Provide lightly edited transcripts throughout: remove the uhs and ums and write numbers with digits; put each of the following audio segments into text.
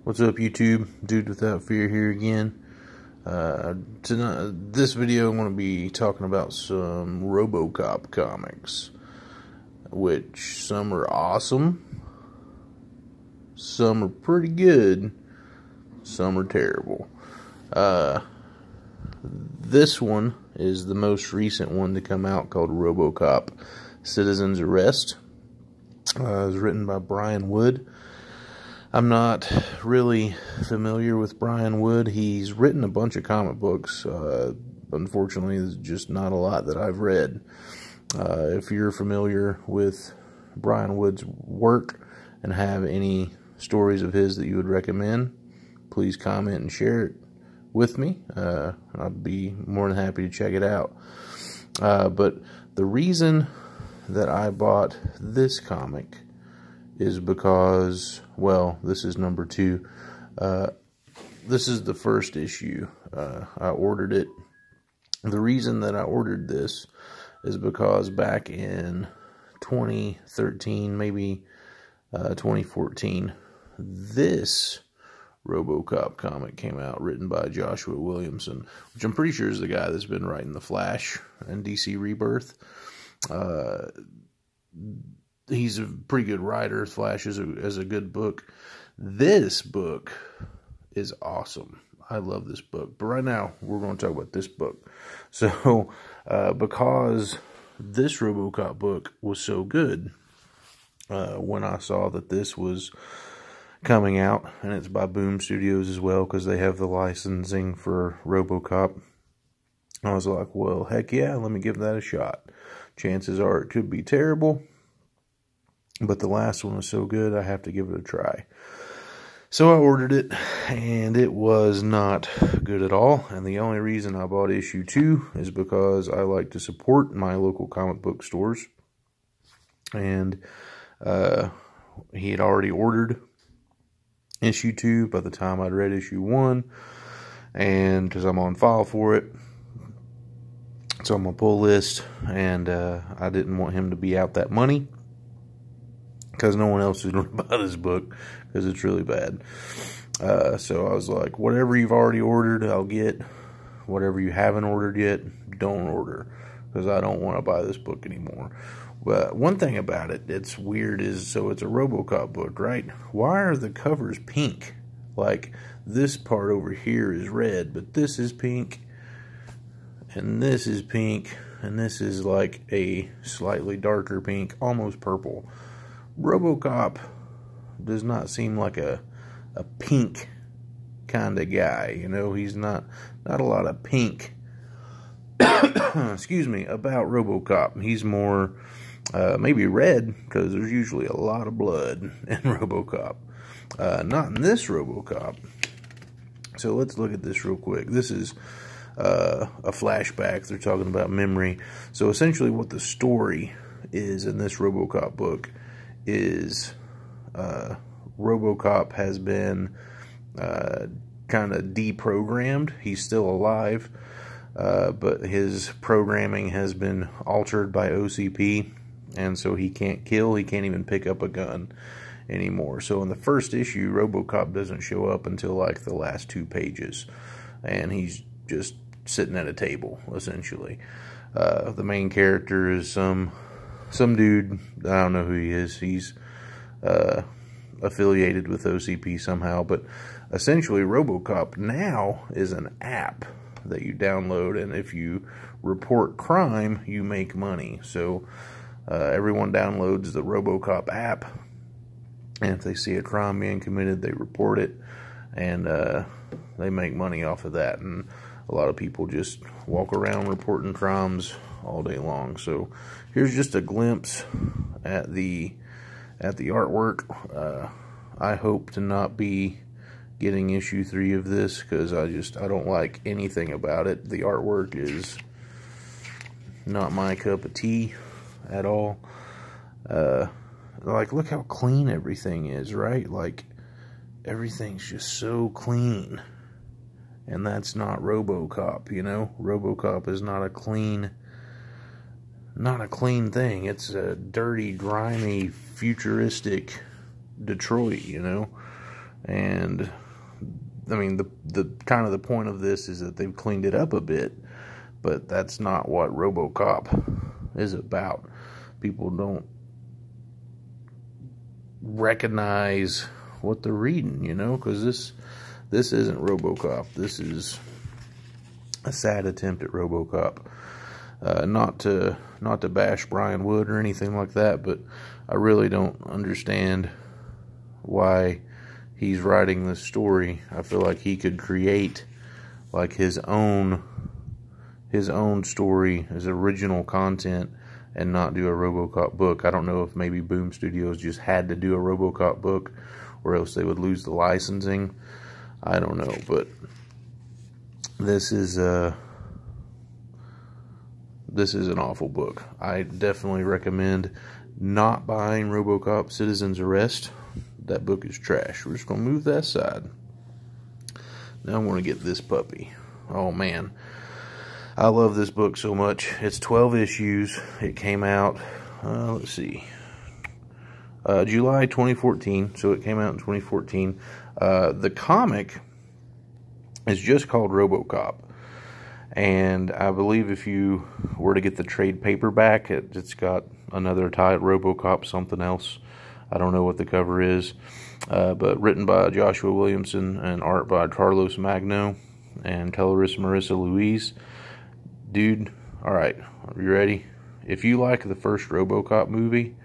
What's up, YouTube? Dude Without Fear here again. Tonight, this video I'm going to be talking about some Robocop comics, which some are awesome, some are pretty good, some are terrible. This one is the most recent one to come out, called Robocop Citizen's Arrest. It was written by Brian Wood. I'm not really familiar with Brian Wood. He's written a bunch of comic books. Unfortunately, there's just not a lot that I've read. If you're familiar with Brian Wood's work and have any stories of his that you would recommend, please comment and share it with me. I'd be more than happy to check it out. But the reason that I bought this comic is because, well, this is number 2. This is the first issue. I ordered it. The reason that I ordered this is because back in 2013, maybe 2014, this Robocop comic came out, written by Joshua Williamson, which I'm pretty sure is the guy that's been writing The Flash and DC Rebirth. He's a pretty good writer. Flash is a good book. This book is awesome. I love this book. But right now, we're going to talk about this book. So, because this Robocop book was so good, when I saw that this was coming out, and it's by Boom Studios as well, because they have the licensing for Robocop, I was like, well, heck yeah, let me give that a shot. Chances are it could be terrible, but the last one was so good, I have to give it a try. So I ordered it, and it was not good at all. And the only reason I bought issue 2 is because I like to support my local comic book stores. And he had already ordered issue 2 by the time I'd read issue 1. And because I'm on file for it, it's on my pull list. And I didn't want him to be out that money, because no one else is going to buy this book, because it's really bad. So I was like, whatever you've already ordered, I'll get. Whatever you haven't ordered yet, don't order, because I don't want to buy this book anymore. But one thing about it that's weird is, so it's a Robocop book, right? Why are the covers pink? Like, this part over here is red, but this is pink, and this is pink, and this is like a slightly darker pink, almost purple. Robocop does not seem like a pink kind of guy, you know. He's not a lot of pink excuse me, about Robocop. He's more maybe red, because there's usually a lot of blood in Robocop. Not in this Robocop. So let's look at this real quick. This is a flashback. They're talking about memory. So essentially what the story is in this Robocop book is Robocop has been kind of deprogrammed. He's still alive, but his programming has been altered by OCP, and so he can't kill, he can't even pick up a gun anymore. So in the first issue, Robocop doesn't show up until like the last 2 pages, and he's just sitting at a table, essentially. The main character is some dude, I don't know who he is. He's affiliated with OCP somehow, but essentially Robocop now is an app that you download, and if you report crime, you make money. So everyone downloads the Robocop app, and if they see a crime being committed, they report it, and they make money off of that. And a lot of people just walk around reporting crimes all day long. So here's just a glimpse at the artwork. I hope to not be getting issue 3 of this, because I don't like anything about it. The artwork is not my cup of tea at all. Like, look how clean everything is, right? Like, everything's just so clean. And that's not Robocop, you know? Robocop is not a clean thing. It's a dirty, grimy, futuristic Detroit, you know? And I mean, the kind of the point of this is that they've cleaned it up a bit, but that's not what Robocop is about. People don't recognize what they're reading, you know, because this isn't Robocop. This is a sad attempt at Robocop. Not to bash Brian Wood or anything like that, but I really don't understand why he's writing this story. I feel like he could create like his own story, his original content, and not do a Robocop book. I don't know if maybe Boom Studios just had to do a Robocop book, or else they would lose the licensing. I don't know, but this is an awful book. I definitely recommend not buying Robocop Citizen's Arrest. That book is trash. We're just going to move that aside. Now I'm going to get this puppy. Oh, man. I love this book so much. It's 12 issues. It came out, let's see, July 2014. So it came out in 2014. The comic is just called Robocop. And I believe if you were to get the trade paperback, it's got another title, Robocop something else. I don't know what the cover is. But written by Joshua Williamson and art by Carlos Magno and colorist Marissa Louise. Dude, alright, are you ready? If you like the first Robocop movie,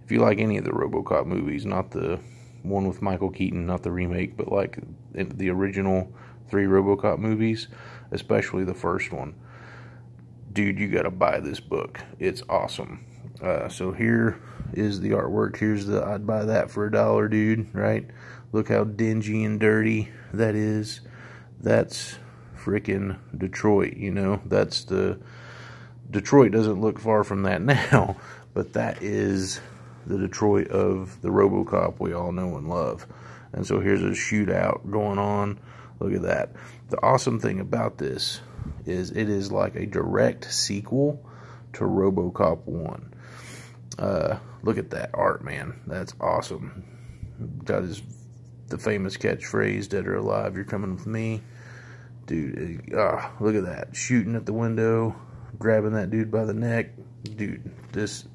if you like any of the Robocop movies, not the one with Michael Keaton, not the remake, but like the original 3 Robocop movies, especially the first one, dude, you gotta buy this book. It's awesome. So here is the artwork. Here's the, I'd buy that for $1, dude, right? Look how dingy and dirty that is. That's freaking Detroit, you know? That's the, Detroit doesn't look far from that now, but that is the Detroit of the Robocop we all know and love. And so here's a shootout going on. Look at that. The awesome thing about this is it is like a direct sequel to Robocop 1. Look at that art, man. That's awesome. Got the famous catchphrase, "Dead or alive, you're coming with me." Dude, look at that. Shooting at the window, grabbing that dude by the neck. Dude, this,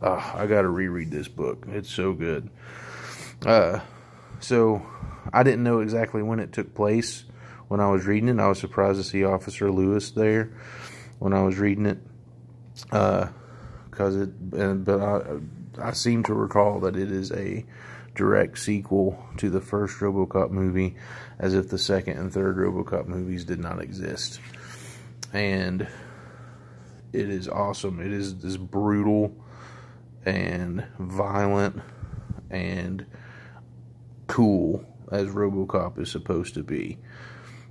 I gotta reread this book. It's so good. So, I didn't know exactly when it took place when I was reading it. I was surprised to see Officer Lewis there when I was reading it. But I seem to recall that it is a direct sequel to the first Robocop movie, as if the second and third Robocop movies did not exist. And it is awesome. It is this brutal and violent and cool as Robocop is supposed to be.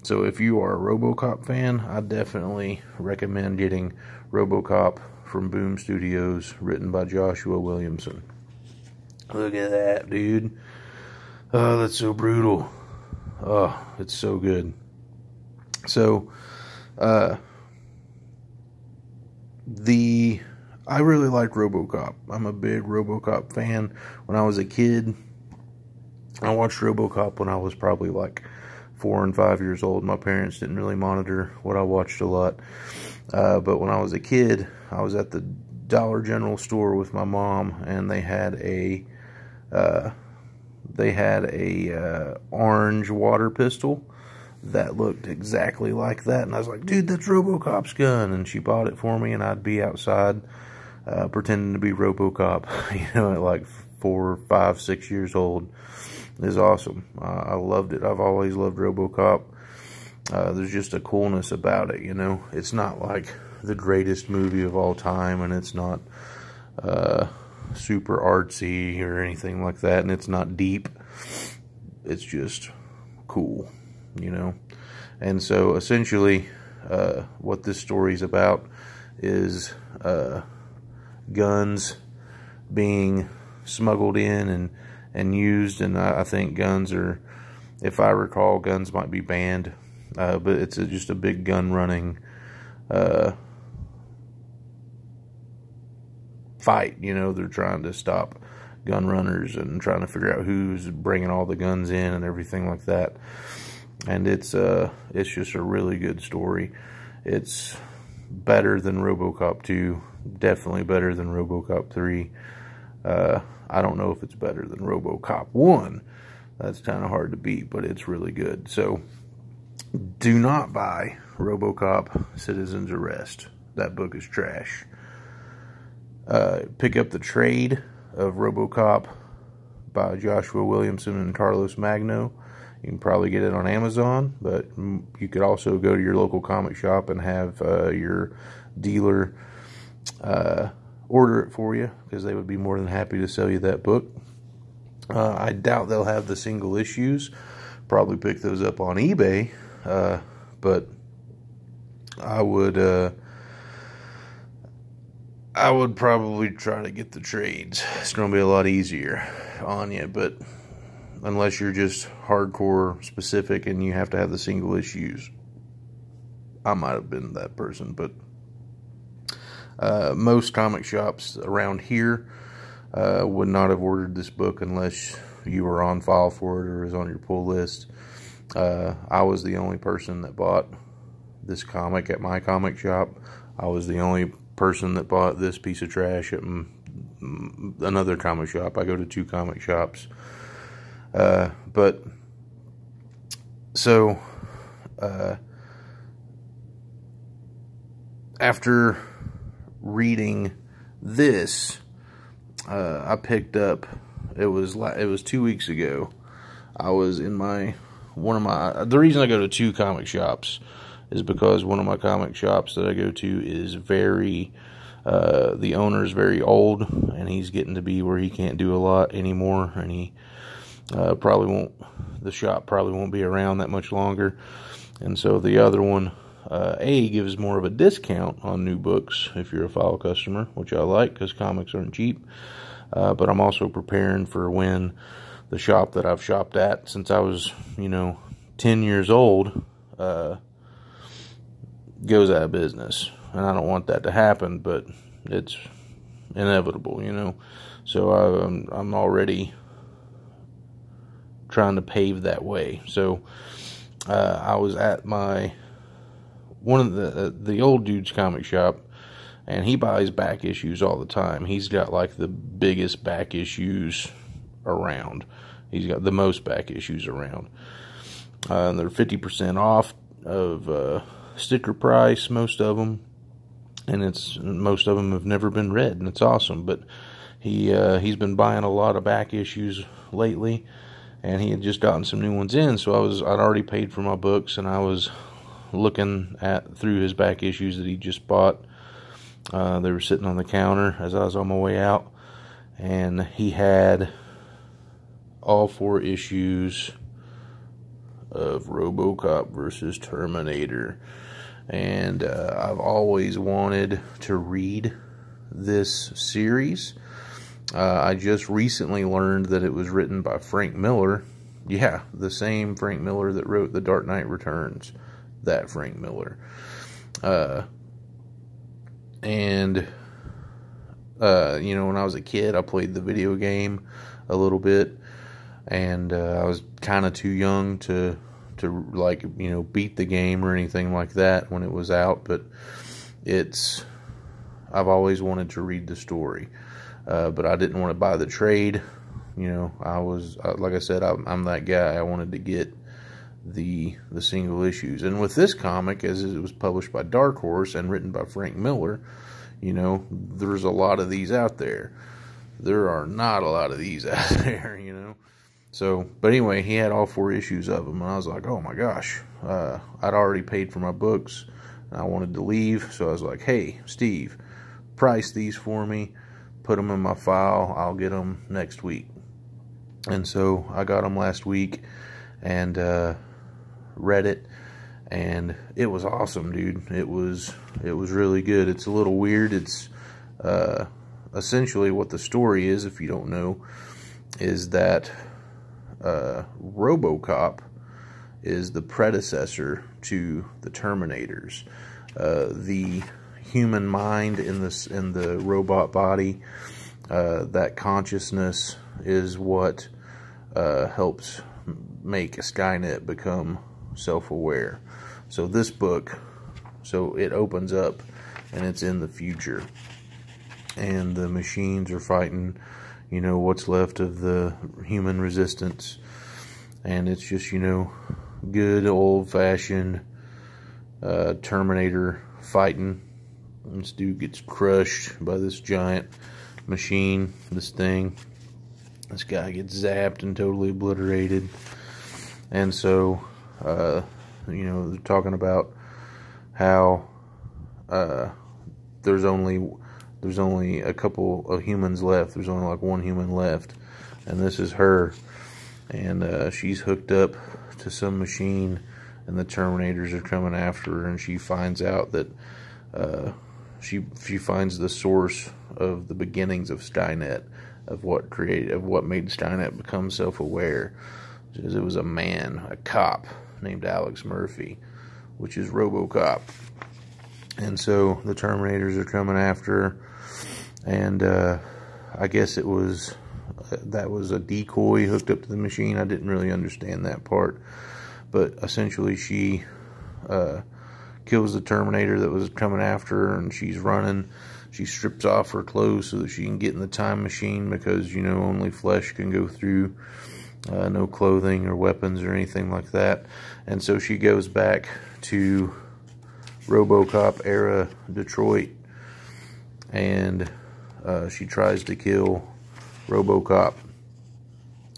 So if you are a Robocop fan, I definitely recommend getting Robocop from Boom Studios, written by Joshua Williamson. Look at that, dude. Oh, that's so brutal. Oh, it's so good. So, I really like Robocop. I'm a big Robocop fan. When I was a kid, I watched Robocop when I was probably like 4 and 5 years old. My parents didn't really monitor what I watched a lot. But when I was a kid, I was at the Dollar General store with my mom, and they had a orange water pistol that looked exactly like that. And I was like, dude, that's Robocop's gun. And she bought it for me, and I'd be outside pretending to be Robocop, you know, at like 4, 5, 6 years old. It was awesome. I loved it. I've always loved Robocop. There's just a coolness about it, you know. It's not like the greatest movie of all time, and it's not super artsy or anything like that, and it's not deep. It's just cool, you know. And so essentially what this story's about is guns being smuggled in and used, and I think guns are, if I recall, guns might be banned, but it's just a big gun running fight, you know. They're trying to stop gun runners and trying to figure out who's bringing all the guns in and everything like that. And it's just a really good story. It's better than Robocop 2, definitely better than Robocop 3. I don't know if it's better than Robocop 1. That's kind of hard to beat, but it's really good. So, do not buy Robocop Citizen's Arrest. That book is trash. Pick up the trade of Robocop by Joshua Williamson and Carlos Magno. You can probably get it on Amazon, but you could also go to your local comic shop and have your dealer order it for you, because they would be more than happy to sell you that book. I doubt they'll have the single issues. Probably pick those up on eBay, but I would probably try to get the trades. It's going to be a lot easier on you, but unless you're just hardcore specific and you have to have the single issues. I might have been that person, but most comic shops around here would not have ordered this book unless you were on file for it or was on your pull list. I was the only person that bought this comic at my comic shop. I was the only person that bought this piece of trash at another comic shop. I go to 2 comic shops. But so after reading this, I picked up, it was 2 weeks ago. I was in the reason I go to 2 comic shops is because one of my comic shops that I go to is the owner's very old, and he's getting to be where he can't do a lot anymore, and he the shop probably won't be around that much longer. And so the other one, gives more of a discount on new books if you're a file customer, which I like because comics aren't cheap. But I'm also preparing for when the shop that I've shopped at since I was, 10 years old, goes out of business. And I don't want that to happen, but it's inevitable, So I'm already trying to pave that way. So I was at one of the old dude's comic shop, and he buys back issues all the time. He's got like the biggest back issues around. He's got the most back issues around. And they're 50% off of sticker price, most of them, and most of them have never been read, and it's awesome. But he's been buying a lot of back issues lately, and he had just gotten some new ones in, so I'd already paid for my books, and I was looking through his back issues that he just bought. They were sitting on the counter as I was on my way out, and he had all 4 issues of Robocop versus Terminator, and I've always wanted to read this series. I just recently learned that it was written by Frank Miller. Yeah, the same Frank Miller that wrote The Dark Knight Returns. That Frank Miller. When I was a kid, I played the video game a little bit, and I was kind of too young to beat the game or anything like that when it was out, but I've always wanted to read the story. But I didn't want to buy the trade. Like I said, I'm that guy. I wanted to get the single issues. And with this comic, as it was published by Dark Horse and written by Frank Miller, there's a lot of these out there. There are not a lot of these out there, So, but anyway, he had all 4 issues of them, and I was like, oh my gosh. I'd already paid for my books, and I wanted to leave, so I was like, hey, Steve, price these for me. Put them in my file. I'll get them next week. And so I got them last week and read it, and it was awesome, dude. It was really good. It's a little weird. It's essentially what the story is, if you don't know, is that Robocop is the predecessor to the Terminators. The human mind in the robot body that consciousness is what helps make Skynet become self-aware. So this book, so it opens up and it's in the future, and the machines are fighting, you know, what's left of the human resistance, and it's just, you know, good old-fashioned Terminator fighting. This dude gets crushed by this giant machine, this thing. This guy gets zapped and totally obliterated. And so, you know, they're talking about how there's only a couple of humans left. There's only like one human left, and this is her. And she's hooked up to some machine, and the Terminators are coming after her. And she finds out that she finds the source of the beginnings of Skynet, of what made Skynet become self-aware. It was a man, a cop named Alex Murphy, which is Robocop. And so the Terminators are coming after her, and I guess that was a decoy hooked up to the machine. I didn't really understand that part, but essentially she kills the Terminator that was coming after her, and she's running. She strips off her clothes so that she can get in the time machine, because, you know, only flesh can go through, no clothing or weapons or anything like that. And so she goes back to Robocop era Detroit, and she tries to kill Robocop.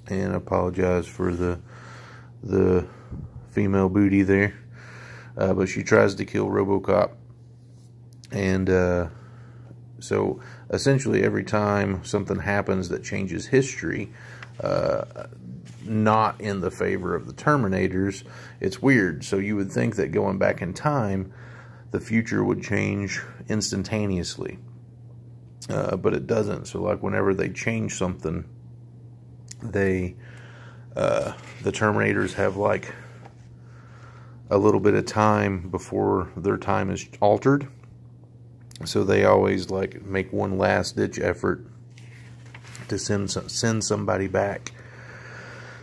And I apologize for the female booty there, but she tries to kill Robocop. And so essentially every time something happens that changes history, not in the favor of the Terminators, it's weird. So you would think that going back in time, the future would change instantaneously, but it doesn't. So like whenever they change something, the Terminators have like a little bit of time before their time is altered. So they always like make one last ditch effort to send somebody back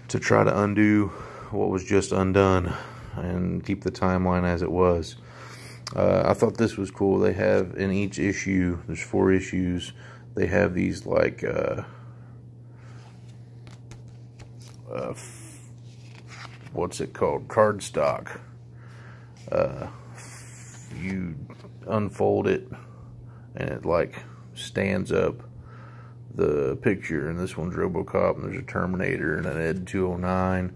to try to undo what was just undone and keep the timeline as it was. I thought this was cool. They have in each issue, there's 4 issues, they have these like what's it called? Cardstock. You unfold it and it like stands up the picture, and this one's Robocop, and there's a Terminator and an Ed 209,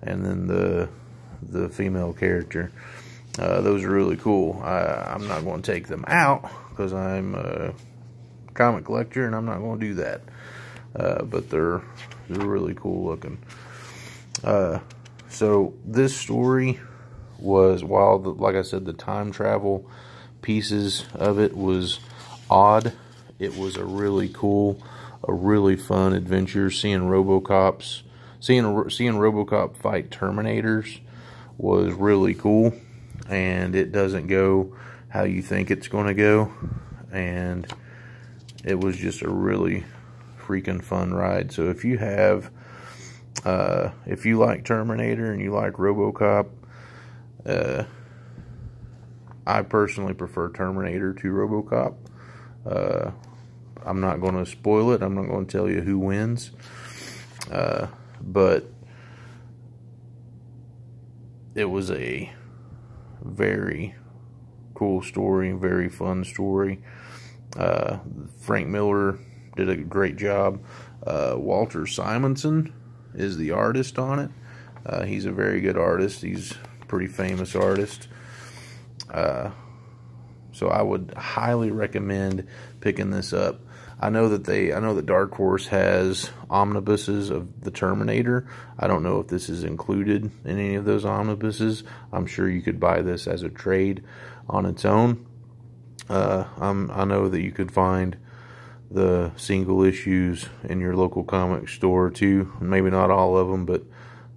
and then the female character. Those are really cool. I'm not going to take them out because I'm a comic collector and I'm not going to do that. But they're really cool looking. So this story was, while like I said, the time travel pieces of it was odd, it was a really cool, a really fun adventure. Seeing Robocop fight Terminators was really cool, and it doesn't go how you think it's going to go, and it was just a really freaking fun ride. So if you have if you like Terminator and you like Robocop, I personally prefer Terminator to Robocop. I'm not going to spoil it. I'm not going to tell you who wins. But it was a very cool story, very fun story. Frank Miller did a great job. Walter Simonson is the artist on it. He's a very good artist. He's a pretty famous artist. So I would highly recommend picking this up. I know that Dark Horse has omnibuses of the Terminator. I don't know if this is included in any of those omnibuses. I'm sure you could buy this as a trade on its own. I know that you could find the single issues in your local comic store too. Maybe not all of them, but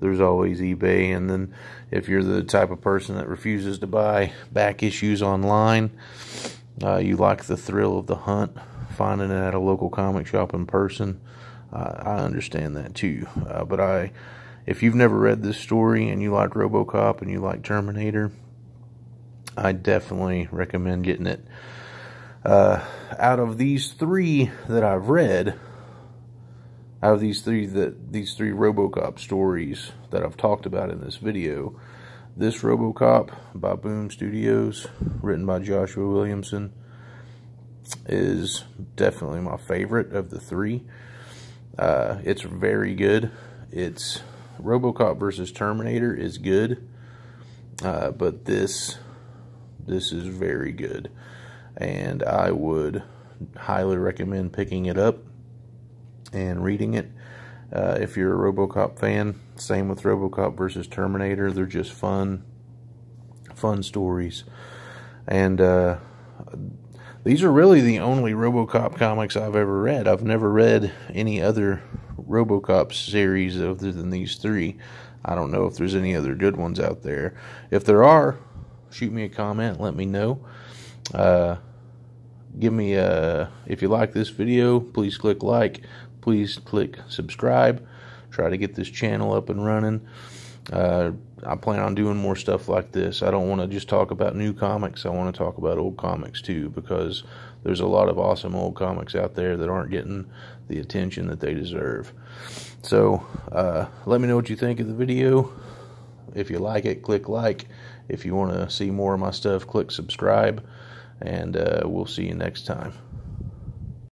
there's always eBay. And then if you're the type of person that refuses to buy back issues online, you like the thrill of the hunt finding it at a local comic shop in person, I understand that too. But if you've never read this story and you like Robocop and you like Terminator, I definitely recommend getting it. Out of these three that I've read, out of these three Robocop stories that I've talked about in this video, this Robocop by Boom Studios, written by Joshua Williamson, is definitely my favorite of the three. It's very good. It's Robocop versus Terminator is good, but this is very good, and I would highly recommend picking it up and reading it. If you're a Robocop fan, same with Robocop versus Terminator. They're just fun stories. And these are really the only Robocop comics I've ever read. I've never read any other Robocop series other than these three. I don't know if there's any other good ones out there. If there are, shoot me a comment, let me know. If you like this video, please click like, please click subscribe. Try to get this channel up and running. I plan on doing more stuff like this. I don't want to just talk about new comics. I want to talk about old comics too, because there's a lot of awesome old comics out there that aren't getting the attention that they deserve. So let me know what you think of the video. If you like it, click like. If you want to see more of my stuff, click subscribe. And we'll see you next time.